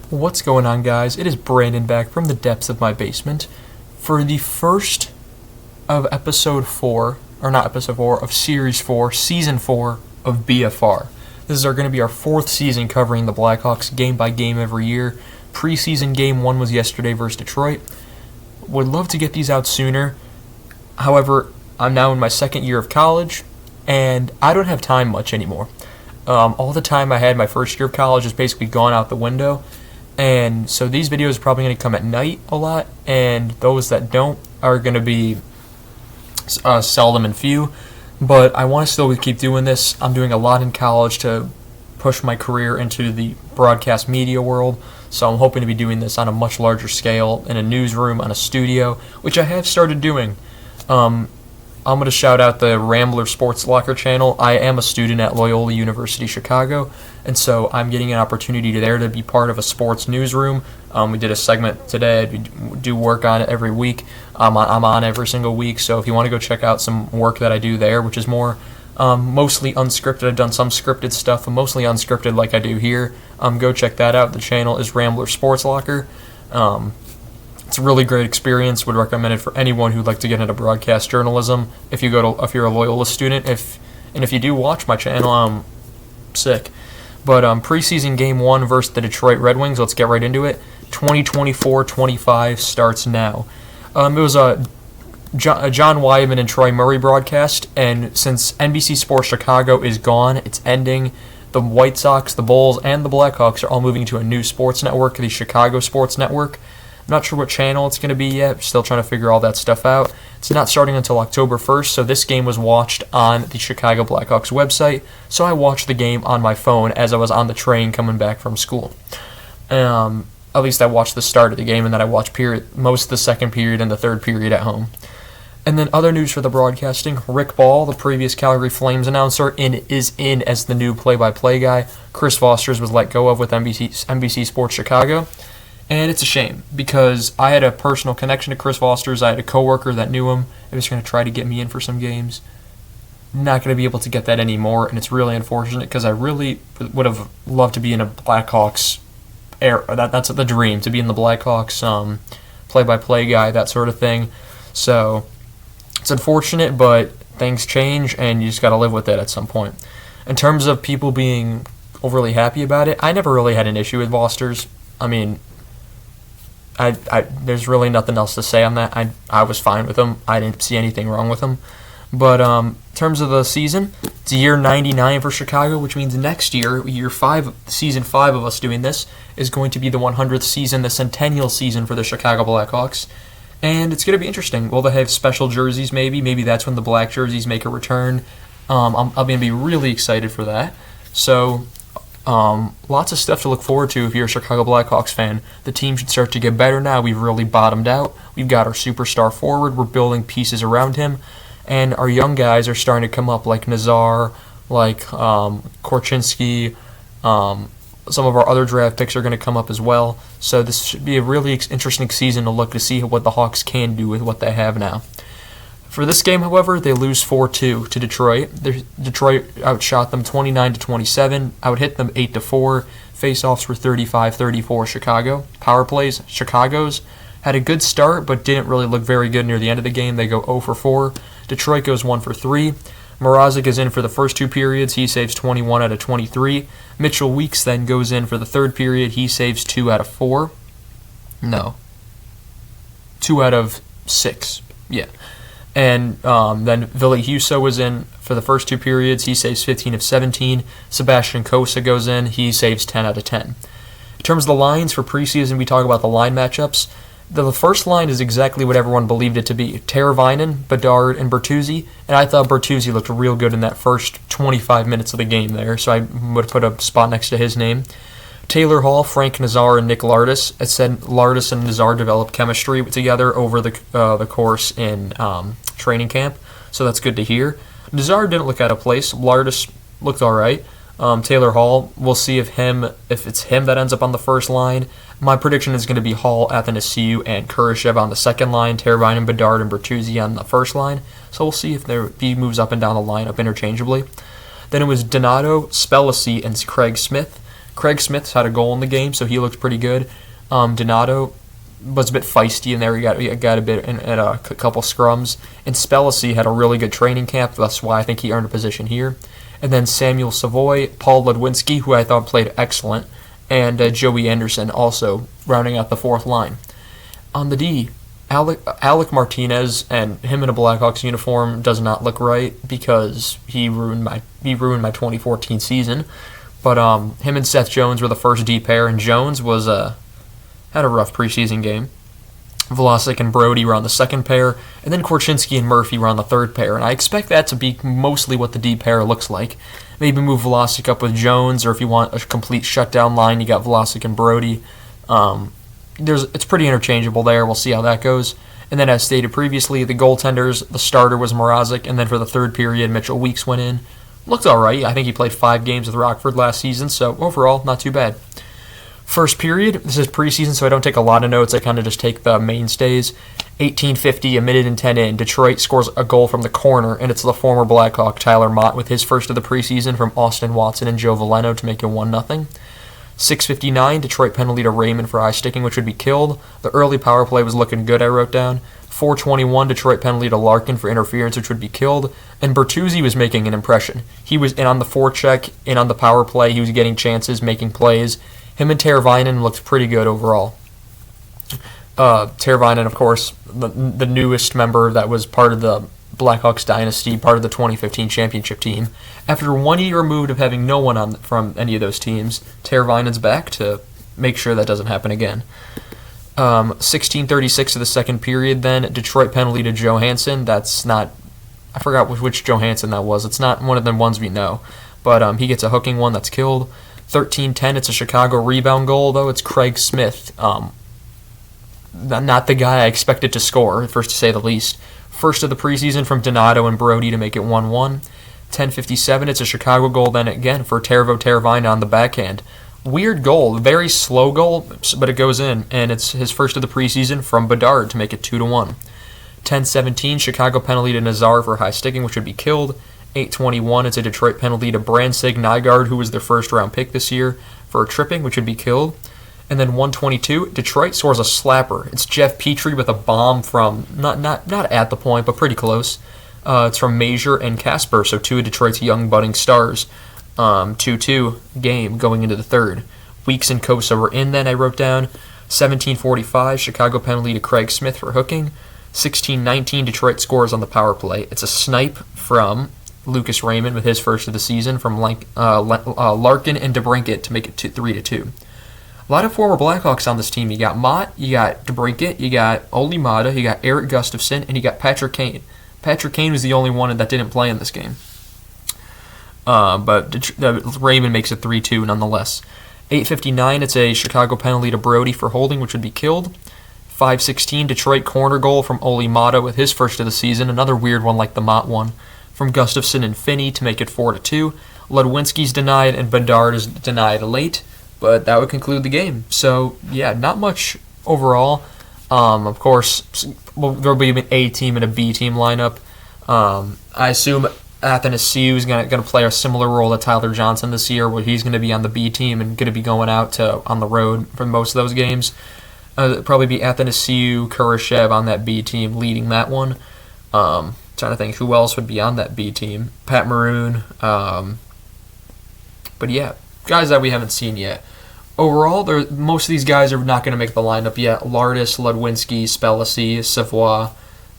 What's going on, guys? It is Brandon back from the depths of my basement for the first of episode 4, or not episode 4, of series 4, season 4 of BFR. This is going to be our 4th season covering the Blackhawks game by game every year. Preseason game 1 was yesterday versus Detroit. Would love to get these out sooner. However, I'm now in my 2nd year of college, and I don't have time much anymore. All the time I had my first year of college is basically gone out the window. And so these videos are probably going to come at night a lot, and those that don't are going to be seldom and few. But I want to still keep doing this. I'm doing a lot in college to push my career into the broadcast media world, so I'm hoping to be doing this on a much larger scale in a newsroom, on a studio, which I have started doing. I'm going to shout out the Rambler Sports Locker channel. I am a student at Loyola University Chicago, and so I'm getting an opportunity there to be part of a sports newsroom. We did a segment today. We do work on it every week. I'm on every single week, so if you want to go check out some work that I do there, which is more mostly unscripted. I've done some scripted stuff, but mostly unscripted like I do here. Go check that out. The channel is Rambler Sports Locker. It's a really great experience. Would recommend it for anyone who'd like to get into broadcast journalism. If you're a Loyola student, if you do watch my channel, I'm sick. But preseason game 1 versus the Detroit Red Wings. Let's get right into it. 2024-25 starts now. It was a John Wyman and Troy Murray broadcast, and since NBC Sports Chicago is gone, it's ending. The White Sox, the Bulls, and the Blackhawks are all moving to a new sports network, the Chicago Sports Network. I'm not sure what channel it's going to be yet. Still trying to figure all that stuff out. It's not starting until October 1st, so this game was watched on the Chicago Blackhawks website. So I watched the game on my phone as I was on the train coming back from school. At least I watched the start of the game, and then I watched most of the second period and the third period at home. And then other news for the broadcasting. Rick Ball, the previous Calgary Flames announcer, is in as the new play-by-play guy. Chris Foster's was let go of with NBC Sports Chicago. And it's a shame, because I had a personal connection to Chris Foster's. I had a coworker that knew him. He was going to try to get me in for some games. Not going to be able to get that anymore, and it's really unfortunate, because I really would have loved to be in a Blackhawks era. That's the dream, to be in the Blackhawks play-by-play guy, that sort of thing. So it's unfortunate, but things change, and you just got to live with it at some point. In terms of people being overly happy about it, I never really had an issue with Foster's. I mean, there's really nothing else to say on that. I was fine with him. I didn't see anything wrong with him. But in terms of the season, it's year 99 for Chicago, which means next year, year 5, season 5 of us doing this, is going to be the 100th season, the centennial season for the Chicago Blackhawks. And it's going to be interesting. Will they have special jerseys maybe? Maybe that's when the black jerseys make a return. I'm going to be really excited for that. So lots of stuff to look forward to if you're a Chicago Blackhawks fan. The team should start to get better now. We've really bottomed out. We've got our superstar forward. We're building pieces around him. And our young guys are starting to come up, like Nazar, like Korchinski. Some of our other draft picks are going to come up as well. So this should be a really interesting season to look to see what the Hawks can do with what they have now. For this game, however, they lose 4-2 to Detroit. Detroit outshot them 29-27, outhit them 8-4. Faceoffs were 35-34 Chicago. Power plays, Chicago's had a good start, but didn't really look very good near the end of the game. They go 0-4. Detroit goes 1-3. Mrazek is in for the first 2 periods. He saves 21 out of 23. Mitchell Weeks then goes in for the 3rd period. He saves 2 out of 4. No. 2 out of 6. Yeah. And then Ville Husso was in for the first 2 periods. He saves 15 of 17. Sebastian Cossa goes in. He saves 10 out of 10. In terms of the lines for preseason, we talk about the line matchups. The first line is exactly what everyone believed it to be. Teravainen, Bedard, and Bertuzzi. And I thought Bertuzzi looked real good in that first 25 minutes of the game there, so I would put a spot next to his name. Taylor Hall, Frank Nazar, and Nick Lardis. It said Lardis and Nazar developed chemistry together over the course in training camp, so that's good to hear. Nazar didn't look out of place. Lardis looked all right. Taylor Hall, we'll see if it's him that ends up on the first line. My prediction is going to be Hall, Athanasiou, and Kurashev on the second line, Teravainen, Bedard, and Bertuzzi on the first line. So we'll see if he moves up and down the lineup interchangeably. Then it was Donato, Spellacy, and Craig Smith. Craig Smith's had a goal in the game, so he looked pretty good. Donato was a bit feisty in there. He got a bit at a couple scrums. And Spellacy had a really good training camp. That's why I think he earned a position here. And then Samuel Savoy, Paul Ludwinski, who I thought played excellent, and Joey Anderson also rounding out the fourth line. On the D, Alec Martinez, and him in a Blackhawks uniform does not look right because he ruined my 2014 season. But him and Seth Jones were the first D pair, and Jones was had a rough preseason game. Vlasic and Brody were on the second pair, and then Korchinski and Murphy were on the third pair, and I expect that to be mostly what the D pair looks like. Maybe move Vlasic up with Jones, or if you want a complete shutdown line, you got Vlasic and Brody. It's pretty interchangeable there. We'll see how that goes. And then, as stated previously, the goaltenders, the starter was Mrazek, and then for the third period, Mitchell Weeks went in. Looked all right. I think he played 5 games with Rockford last season, so overall, not too bad. First period, this is preseason, so I don't take a lot of notes. I kind of just take the mainstays. 18:50, a minute and 10 in, Detroit scores a goal from the corner, and it's the former Blackhawk Tyler Mott with his first of the preseason from Austin Watson and Joe Veleno to make it 1-0. 6:59, Detroit penalty to Raymond for eye sticking, which would be killed. The early power play was looking good, I wrote down. 4:21, Detroit penalty to Larkin for interference, which would be killed. And Bertuzzi was making an impression. He was in on the forecheck, in on the power play. He was getting chances, making plays. Him and Teravainen looked pretty good overall. Teravainen, of course, the newest member that was part of the Blackhawks dynasty, part of the 2015 championship team. After 1 year removed of having no one from any of those teams, Teravainen's back to make sure that doesn't happen again. 16:36 of the second period then, Detroit penalty to Johansson. That's not, I forgot which Johansson that was. It's not one of the ones we know. But he gets a hooking one that's killed. 13:10, it's a Chicago rebound goal, though. It's Craig Smith. Not the guy I expected to score, first to say the least. First of the preseason from Donato and Brody to make it 1-1. 10:57, it's a Chicago goal then again for Teravainen on the backhand. Weird goal, very slow goal, but it goes in, and it's his first of the preseason from Bedard to make it 2-1. 10:17, Chicago penalty to Nazar for high sticking, which would be killed. 8:21, it's a Detroit penalty to Brandsig Nygaard, who was their first-round pick this year, for tripping, which would be killed. And then 1:22, Detroit scores a slapper. It's Jeff Petrie with a bomb from, not at the point, but pretty close. It's from Major and Casper, so two of Detroit's young budding stars. 2-2 game going into the third. Weeks and Kosa were in then, I wrote down. 17:45, Chicago penalty to Craig Smith for hooking. 16:19, Detroit scores on the power play. It's a snipe from Lucas Raymond with his first of the season from Larkin and DeBrincat to make it 3-2. A lot of former Blackhawks on this team. You got Mott, you got DeBrincat, you got Oli Mata, you got Eric Gustafson, and you got Patrick Kane. Patrick Kane was the only one that didn't play in this game. But Raymond makes it 3-2 nonetheless. 8:59, it's a Chicago penalty to Brody for holding, which would be killed. 5:16, Detroit corner goal from Oli Mata with his first of the season. Another weird one like the Mott one. From Gustafson and Finney to make it 4-2. Ludwinski's denied and Bedard is denied late, but that would conclude the game. So, yeah, not much overall. Of course, there'll be an A team and a B team lineup. I assume Athanasiou is going to play a similar role to Tyler Johnson this year, where he's going to be on the B team and going to be going out on the road for most of those games. Probably be Athanasiou, Kurashev on that B team leading that one. Trying to think who else would be on that B team. Pat Maroon. But yeah, guys that we haven't seen yet. Overall, most of these guys are not going to make the lineup yet. Lardis, Ludwinski, Spellacy, Savoy.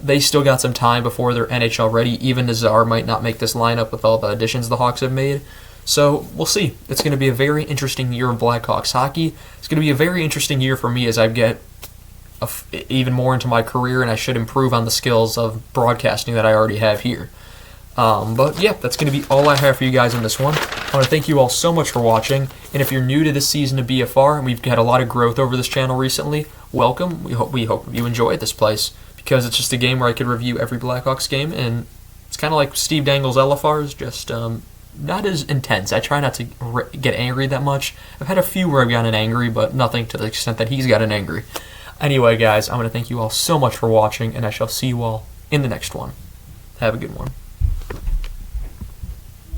They still got some time before they're NHL ready. Even Nazar might not make this lineup with all the additions the Hawks have made. So we'll see. It's going to be a very interesting year of Blackhawks hockey. It's going to be a very interesting year for me as I get even more into my career, and I should improve on the skills of broadcasting that I already have here. But yeah, that's going to be all I have for you guys on this one. I want to thank you all so much for watching, and if you're new to this season of BFR, and we've had a lot of growth over this channel recently, welcome. We hope you enjoy this place, because it's just a game where I could review every Blackhawks game, and it's kind of like Steve Dangle's LFRs, just not as intense. I try not to get angry that much. I've had a few where I've gotten angry, but nothing to the extent that he's gotten angry. Anyway, guys, I'm going to thank you all so much for watching, and I shall see you all in the next one. Have a good one.